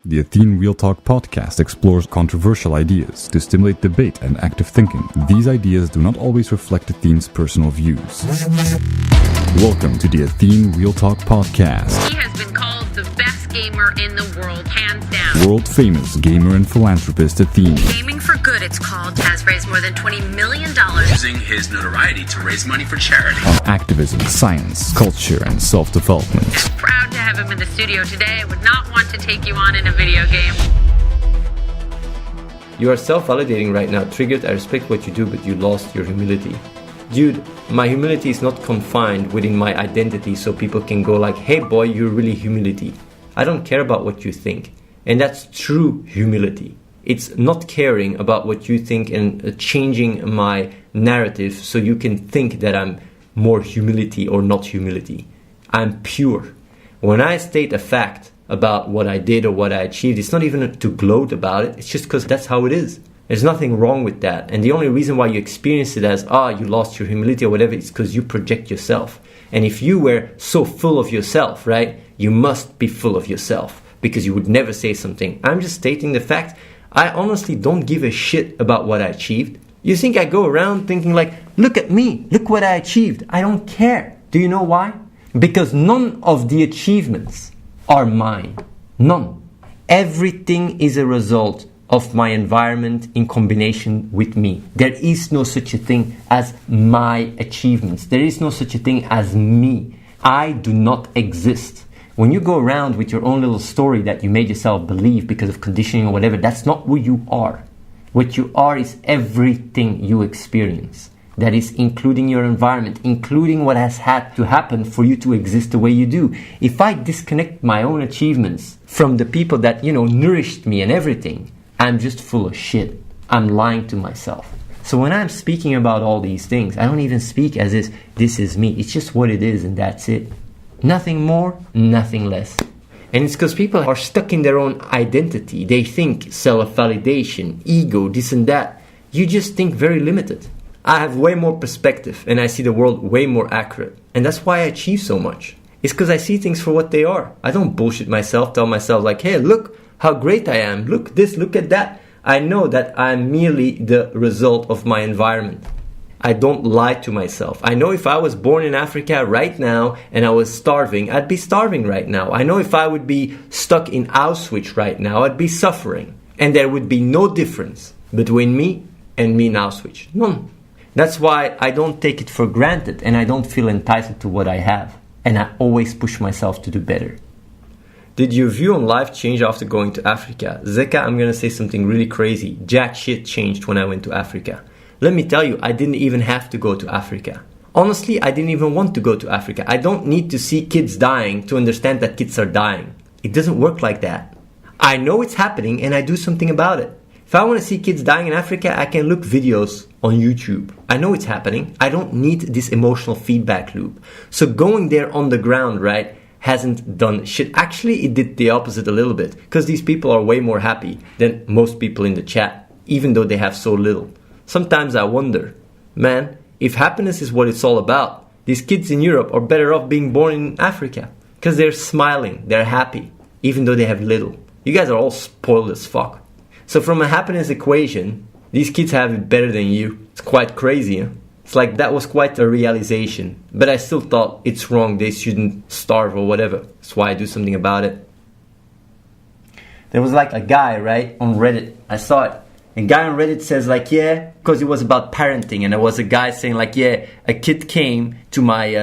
The Athene Real Talk Podcast explores controversial ideas to stimulate debate and active thinking. These ideas do not always reflect Athene's personal views. Welcome to the Athene Real Talk Podcast. He has been called the best gamer in the world, hands down. World-famous gamer and philanthropist Athene. Gaming for Good, it's called, has raised more than $20 million. Using his notoriety to raise money for charity. On activism, science, culture, and self-development. Proud to have him in the studio today. I would not want to take you on in a video game. You are self-validating right now. Triggered, I respect what you do, but you lost your humility. Dude, my humility is not confined within my identity so people can go like, hey boy, you're really humility. I don't care about what you think. And that's true humility. It's not caring about what you think and changing my narrative so you can think that I'm more humility or not humility. I'm pure. When I state a fact about what I did or what I achieved, it's not even to gloat about it. It's just because that's how it is. There's nothing wrong with that. And the only reason why you experience it as, you lost your humility or whatever, is because you project yourself. And if you were so full of yourself, right, you must be full of yourself because you would never say something. I'm just stating the fact. I honestly don't give a shit about what I achieved. You think I go around thinking like, look at me, look what I achieved. I don't care. Do you know why? Because none of the achievements are mine. None. Everything is a result of my environment in combination with me. There is no such a thing as my achievements. There is no such a thing as me. I do not exist. When you go around with your own little story that you made yourself believe because of conditioning or whatever, that's not who you are. What you are is everything you experience. That is including your environment, including what has had to happen for you to exist the way you do. If I disconnect my own achievements from the people that, nourished me and everything, I'm just full of shit. I'm lying to myself. So when I'm speaking about all these things, I don't even speak as if this is me. It's just what it is and that's it. Nothing more, nothing less. And it's because people are stuck in their own identity. They think self-validation, ego, this and that. You just think very limited. I have way more perspective and I see the world way more accurate. And that's why I achieve so much. It's because I see things for what they are. I don't bullshit myself, tell myself like, hey, look how great I am. Look this, look at that. I know that I'm merely the result of my environment. I don't lie to myself. I know if I was born in Africa right now and I was starving, I'd be starving right now. I know if I would be stuck in Auschwitz right now, I'd be suffering. And there would be no difference between me and me in Auschwitz. None. That's why I don't take it for granted and I don't feel entitled to what I have. And I always push myself to do better. Did your view on life change after going to Africa? Zeka, I'm gonna say something really crazy. Jack shit changed when I went to Africa. Let me tell you, I didn't even have to go to Africa. Honestly, I didn't even want to go to Africa. I don't need to see kids dying to understand that kids are dying. It doesn't work like that. I know it's happening and I do something about it. If I want to see kids dying in Africa, I can look videos on YouTube. I know it's happening. I don't need this emotional feedback loop. So going there on the ground, right, hasn't done shit. Actually, it did the opposite a little bit because these people are way more happy than most people in the chat, even though they have so little. Sometimes I wonder, man, if happiness is what it's all about, these kids in Europe are better off being born in Africa because they're smiling, they're happy, even though they have little. You guys are all spoiled as fuck. So from a happiness equation, these kids have it better than you. It's quite crazy, huh? It's like that was quite a realization. But I still thought it's wrong, they shouldn't starve or whatever. That's why I do something about it. There was like a guy, right, on Reddit. I saw it. A guy on Reddit says like, yeah, because it was about parenting. And there was a guy saying like, yeah, a kid came to my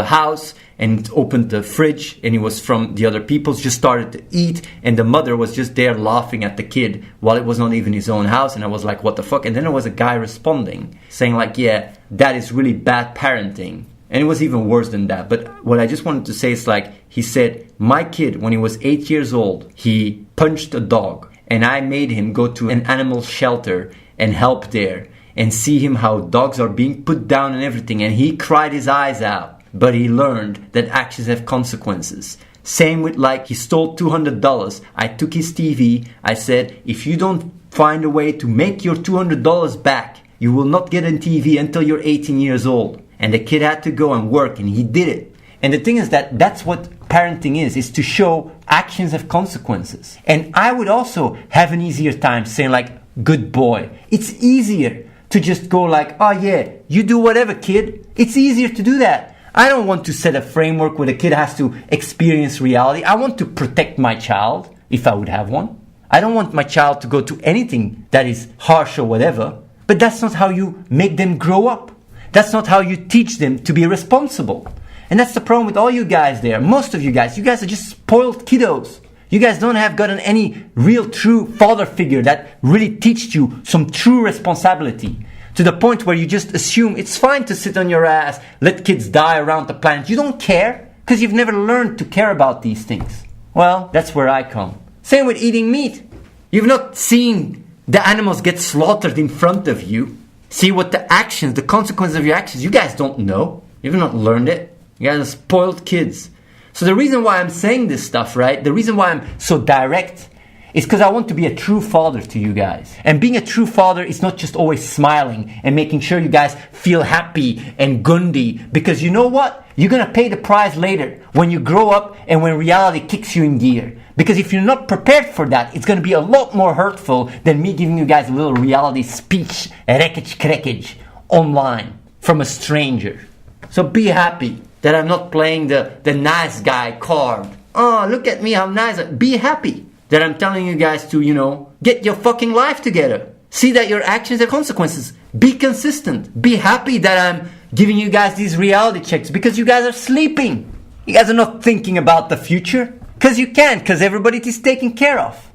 house and opened the fridge and he was from the other people's, just started to eat. And the mother was just there laughing at the kid while it was not even his own house. And I was like, what the fuck? And then there was a guy responding saying like, yeah, that is really bad parenting. And it was even worse than that. But what I just wanted to say is like, he said, my kid, when he was 8 years old, he punched a dog. And I made him go to an animal shelter and help there and see him how dogs are being put down and everything. And he cried his eyes out. But he learned that actions have consequences. Same with like he stole $200. I took his TV. I said, if you don't find a way to make your $200 back, you will not get a TV until you're 18 years old. And the kid had to go and work and he did it. And the thing is that that's what what parenting is to show actions have consequences. And I would also have an easier time saying like, good boy. It's easier to just go like, oh yeah, you do whatever, kid. It's easier to do that. I don't want to set a framework where the kid has to experience reality. I want to protect my child, if I would have one. I don't want my child to go to anything that is harsh or whatever. But that's not how you make them grow up. That's not how you teach them to be responsible. And that's the problem with all you guys there. Most of you guys are just spoiled kiddos. You guys don't have gotten any real true father figure that really teaches you some true responsibility. To the point where you just assume it's fine to sit on your ass, let kids die around the planet. You don't care because you've never learned to care about these things. Well, that's where I come. Same with eating meat. You've not seen the animals get slaughtered in front of you. See what the actions, the consequences of your actions. You guys don't know. You've not learned it. You guys are spoiled kids. So the reason why I'm saying this stuff, right? The reason why I'm so direct is because I want to be a true father to you guys. And being a true father is not just always smiling and making sure you guys feel happy and gundy. Because you know what? You're going to pay the price later when you grow up and when reality kicks you in gear. Because if you're not prepared for that, it's going to be a lot more hurtful than me giving you guys a little reality speech, rekkage online from a stranger. So be happy that I'm not playing the nice guy card. Oh, look at me, how nice. Be happy that I'm telling you guys to, get your fucking life together. See that your actions have consequences. Be consistent. Be happy that I'm giving you guys these reality checks because you guys are sleeping. You guys are not thinking about the future. Because you can't, because everybody is taken care of.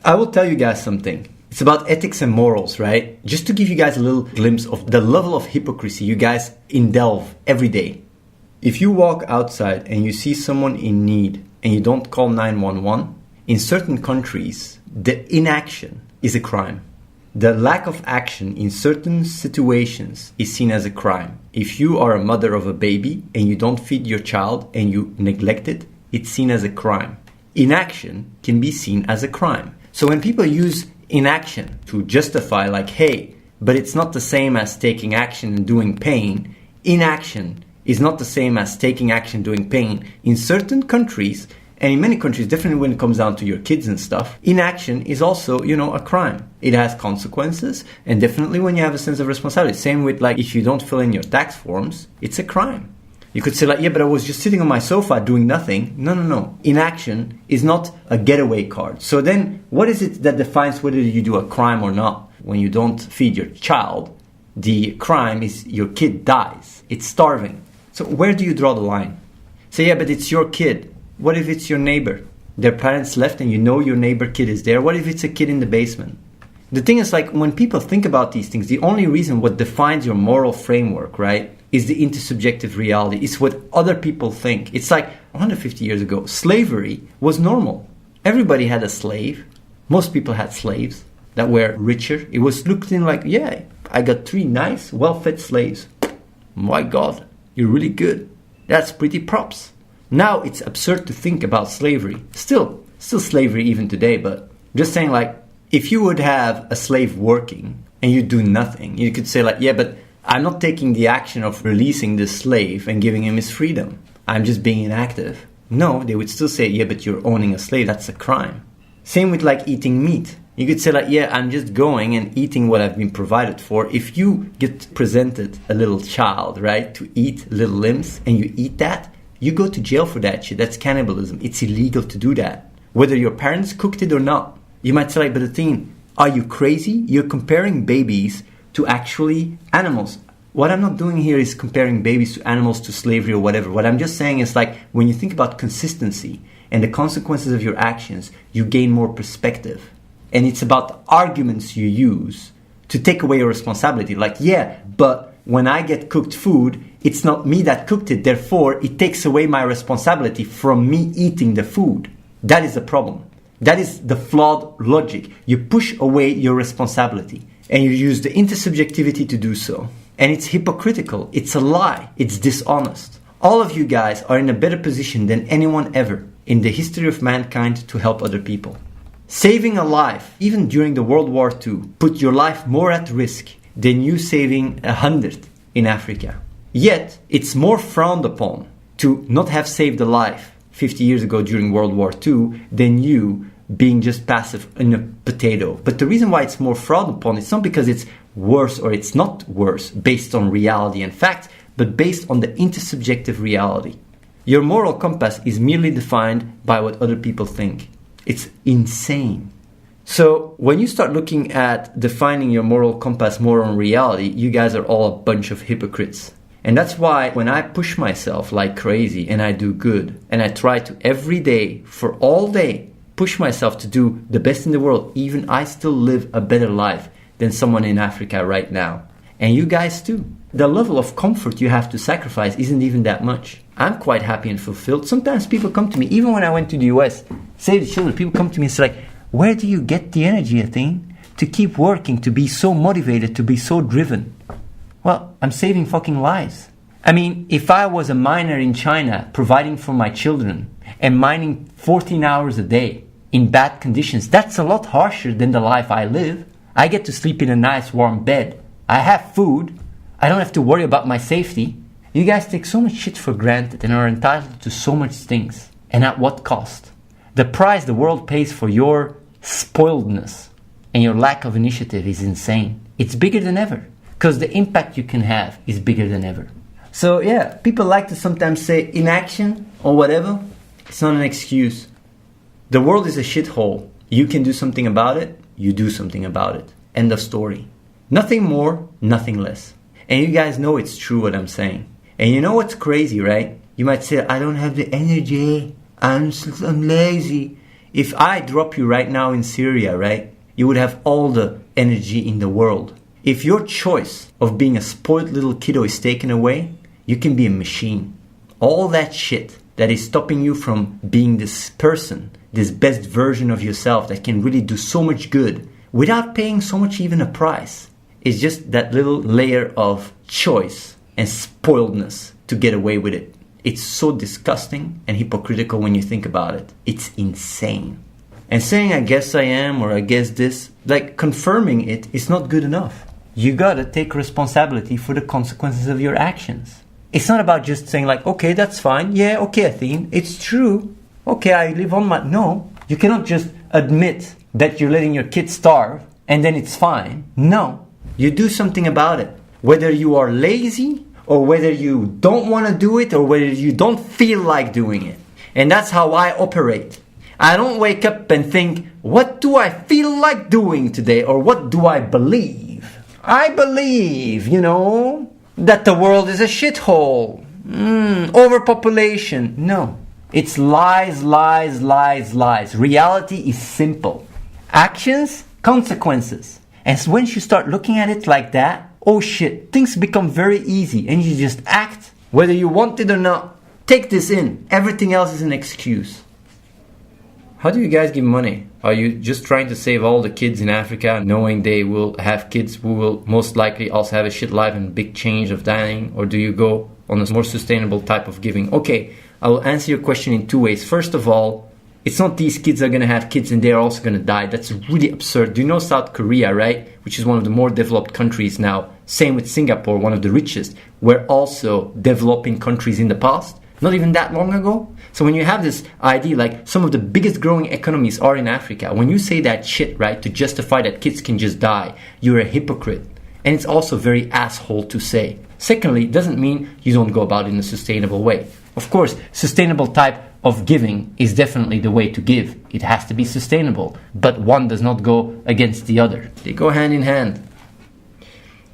I will tell you guys something. It's about ethics and morals, right? Just to give you guys a little glimpse of the level of hypocrisy you guys indulge every day. If you walk outside and you see someone in need and you don't call 911, in certain countries, the inaction is a crime. The lack of action in certain situations is seen as a crime. If you are a mother of a baby and you don't feed your child and you neglect it, it's seen as a crime. Inaction can be seen as a crime. So when people use inaction to justify like, hey, but it's not the same as taking action and doing pain, inaction is not the same as taking action, doing pain. In certain countries, and in many countries, definitely when it comes down to your kids and stuff, inaction is also, a crime. It has consequences, and definitely when you have a sense of responsibility. Same with like, if you don't fill in your tax forms, it's a crime. You could say like, yeah, but I was just sitting on my sofa doing nothing. No. Inaction is not a getaway card. So then what is it that defines whether you do a crime or not? When you don't feed your child, the crime is your kid dies. It's starving. So where do you draw the line? Say, yeah, but it's your kid. What if it's your neighbor? Their parents left and you know your neighbor kid is there. What if it's a kid in the basement? The thing is like when people think about these things, the only reason what defines your moral framework, right, is the intersubjective reality. It's what other people think. It's like 150 years ago, slavery was normal. Everybody had a slave. Most people had slaves that were richer. It was looked in like, yeah, I got 3 nice, well-fed slaves. My God, you're really good. That's pretty props. Now it's absurd to think about slavery. Still slavery even today, but just saying like, if you would have a slave working and you do nothing, you could say like, yeah, but I'm not taking the action of releasing the slave and giving him his freedom. I'm just being inactive. No, they would still say, yeah, but you're owning a slave. That's a crime. Same with like eating meat. You could say like, yeah, I'm just going and eating what I've been provided for. If you get presented a little child, right, to eat little limbs and you eat that, you go to jail for that shit. That's cannibalism. It's illegal to do that. Whether your parents cooked it or not. You might say like, but Athene, are you crazy? You're comparing babies to actually animals. What I'm not doing here is comparing babies to animals, to slavery or whatever. What I'm just saying is like, when you think about consistency and the consequences of your actions, you gain more perspective. And it's about the arguments you use to take away your responsibility. Like, yeah, but when I get cooked food, it's not me that cooked it. Therefore, it takes away my responsibility from me eating the food. That is the problem. That is the flawed logic. You push away your responsibility and you use the intersubjectivity to do so. And it's hypocritical. It's a lie. It's dishonest. All of you guys are in a better position than anyone ever in the history of mankind to help other people. Saving a life, even during the World War II, put your life more at risk than you saving 100 in Africa. Yet, it's more frowned upon to not have saved a life 50 years ago during World War II than you being just passive in a potato. But the reason why it's more frowned upon, it's not because it's worse or it's not worse based on reality and fact, but based on the intersubjective reality. Your moral compass is merely defined by what other people think. It's insane. So when you start looking at defining your moral compass more on reality, you guys are all a bunch of hypocrites. And that's why when I push myself like crazy and I do good, and I try to every day, for all day, push myself to do the best in the world, even I still live a better life than someone in Africa right now. And you guys too. The level of comfort you have to sacrifice isn't even that much. I'm quite happy and fulfilled. Sometimes people come to me, even when I went to the US, Save the Children, people come to me and say like, where do you get the energy, Athene, to keep working, to be so motivated, to be so driven? Well, I'm saving fucking lives. I mean, if I was a miner in China, providing for my children, and mining 14 hours a day in bad conditions, that's a lot harsher than the life I live. I get to sleep in a nice warm bed. I have food. I don't have to worry about my safety. You guys take so much shit for granted and are entitled to so much things. And at what cost? The price the world pays for your spoiledness and your lack of initiative is insane. It's bigger than ever because the impact you can have is bigger than ever. So yeah, people like to sometimes say inaction or whatever. It's not an excuse. The world is a shithole. You can do something about it. You do something about it. End of story. Nothing more, nothing less. And you guys know it's true what I'm saying. And you know what's crazy, right? You might say, I don't have the energy. I'm lazy. If I drop you right now in Syria, right? You would have all the energy in the world. If your choice of being a spoiled little kiddo is taken away, you can be a machine. All that shit that is stopping you from being this person, this best version of yourself that can really do so much good without paying so much even a price, is just that little layer of choice and spoiledness to get away with it. It's so disgusting and hypocritical when you think about it. It's insane. And saying I guess I am or I guess this, like confirming it is not good enough. You gotta take responsibility for the consequences of your actions. It's not about just saying like, okay, that's fine. Yeah, okay, Athene, it's true. Okay, I live on my... No, you cannot just admit that you're letting your kids starve and then it's fine. No, you do something about it. Whether you are lazy or whether you don't want to do it or whether you don't feel like doing it. And that's how I operate. I don't wake up and think, what do I feel like doing today or what do I believe? I believe, that the world is a shithole. Overpopulation. No. It's lies, lies, lies, lies. Reality is simple. Actions, consequences. And so once you start looking at it like that, oh shit, things become very easy and you just act whether you want it or not. Take this in. Everything else is an excuse. How do you guys give money? Are you just trying to save all the kids in Africa, knowing they will have kids who will most likely also have a shit life and big change of dying? Or do you go on a more sustainable type of giving? Okay, I will answer your question in two ways. First of all, it's not these kids are going to have kids and they're also going to die. That's really absurd. Do you know South Korea, right? Which is one of the more developed countries now. Same with Singapore, one of the richest. Were also developing countries in the past. Not even that long ago. So when you have this idea, like some of the biggest growing economies are in Africa, when you say that shit, right, to justify that kids can just die, you're a hypocrite. And it's also very asshole to say. Secondly, it doesn't mean you don't go about it in a sustainable way. Of course, sustainable type of giving is definitely the way to give. It has to be sustainable, but one does not go against the other. They go hand in hand.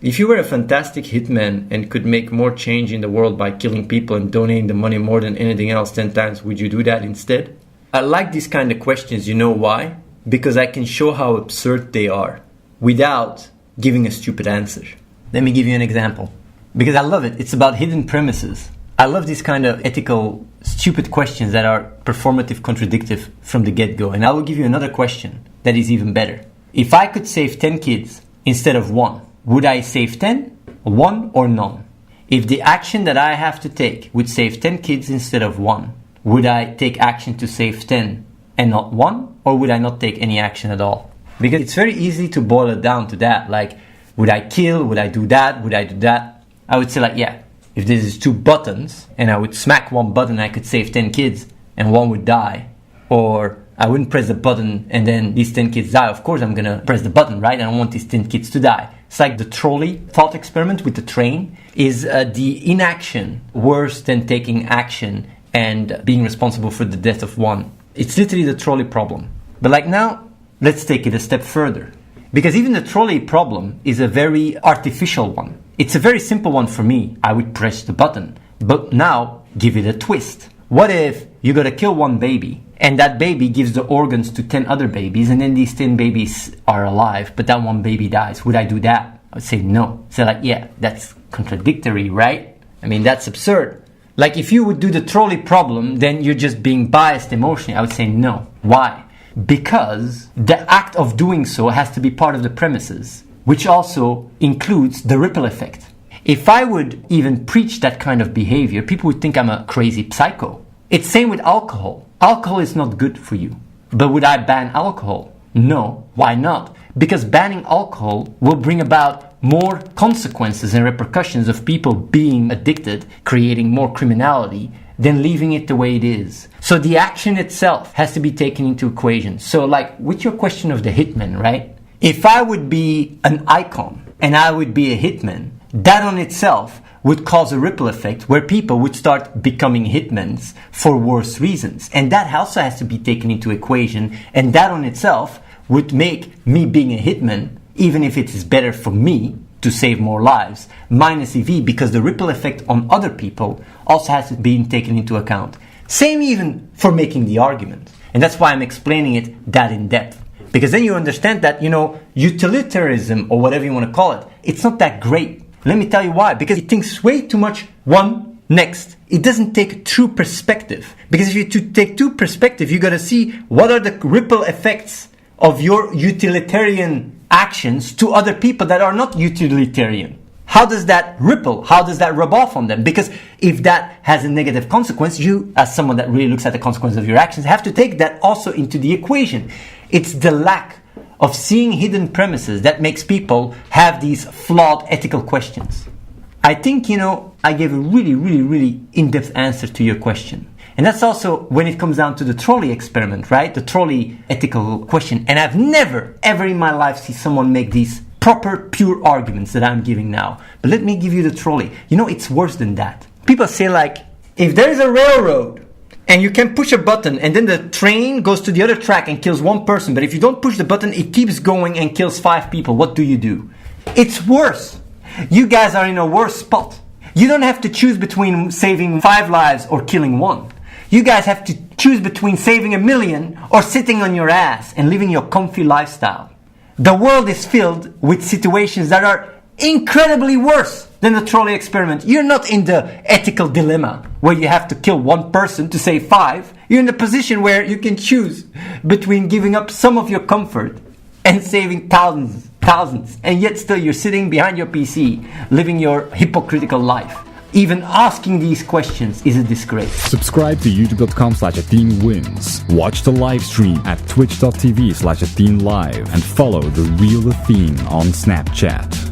If you were a fantastic hitman and could make more change in the world by killing people and donating the money more than anything else 10 times, would you do that instead? I like these kind of questions. You know why? Because I can show how absurd they are without giving a stupid answer. Let me give you an example. Because I love it. It's about hidden premises. I love these kind of ethical, stupid questions that are performative, contradictive from the get-go. And I will give you another question that is even better. If I could save 10 kids instead of one, would I save 10, 1 or none? If the action that I have to take would save 10 kids instead of 1, would I take action to save 10 and not 1? Or would I not take any action at all? Because it's very easy to boil it down to that. Like, would I kill? Would I do that? Would I do that? I would say like, yeah, if this is 2 buttons and I would smack one button, I could save 10 kids and one would die. Or I wouldn't press the button and then these 10 kids die. Of course I'm gonna press the button, right? I don't want these 10 kids to die. It's like the trolley thought experiment with the train. Is the inaction worse than taking action and being responsible for the death of one? It's literally the trolley problem. But like now, let's take it a step further. Because even the trolley problem is a very artificial one. It's a very simple one for me. I would press the button. But now, give it a twist. What if you gotta kill one baby and that baby gives the organs to 10 other babies and then these 10 babies are alive but that one baby dies? Would I do that? I would say no. So like, yeah, that's contradictory, right? I mean, that's absurd. Like if you would do the trolley problem, then you're just being biased emotionally. I would say no. Why? Because the act of doing so has to be part of the premises, which also includes the ripple effect. If I would even preach that kind of behavior, people would think I'm a crazy psycho. It's same with alcohol. Alcohol is not good for you. But would I ban alcohol? No. Why not? Because banning alcohol will bring about more consequences and repercussions of people being addicted, creating more criminality, than leaving it the way it is. So the action itself has to be taken into equation. So like with your question of the hitman, right? If I would be an icon and I would be a hitman, that on itself would cause a ripple effect where people would start becoming hitmans for worse reasons. And that also has to be taken into equation. And that on itself would make me being a hitman, even if it is better for me to save more lives, minus EV, because the ripple effect on other people also has to be taken into account. Same even for making the argument. And that's why I'm explaining it that in depth. Because then you understand that, utilitarianism, or whatever you want to call it, it's not that great. Let me tell you why. Because it thinks way too much one, next. It doesn't take true perspective. Because if you take true perspective, you got to see what are the ripple effects of your utilitarian actions to other people that are not utilitarian. How does that ripple? How does that rub off on them? Because if that has a negative consequence, you, as someone that really looks at the consequences of your actions, have to take that also into the equation. It's the lack of seeing hidden premises that makes people have these flawed ethical questions. I think, I gave a really, really, really in-depth answer to your question. And that's also when it comes down to the trolley experiment, right? The trolley ethical question. And I've never, ever in my life seen someone make these proper, pure arguments that I'm giving now. But let me give you the trolley. It's worse than that. People say like, if there is a railroad and you can push a button and then the train goes to the other track and kills one person, but if you don't push the button, it keeps going and kills 5 people. What do? It's worse. You guys are in a worse spot. You don't have to choose between saving 5 lives or killing 1. You guys have to choose between saving 1 million or sitting on your ass and living your comfy lifestyle. The world is filled with situations that are incredibly worse than the trolley experiment. You're not in the ethical dilemma where you have to kill 1 person to save 5. You're in the position where you can choose between giving up some of your comfort and saving thousands, and yet still you're sitting behind your PC, living your hypocritical life. Even asking these questions is a disgrace. Subscribe to youtube.com/AtheneWins. Watch the live stream at twitch.tv/AtheneLive and follow The Real Athene on Snapchat.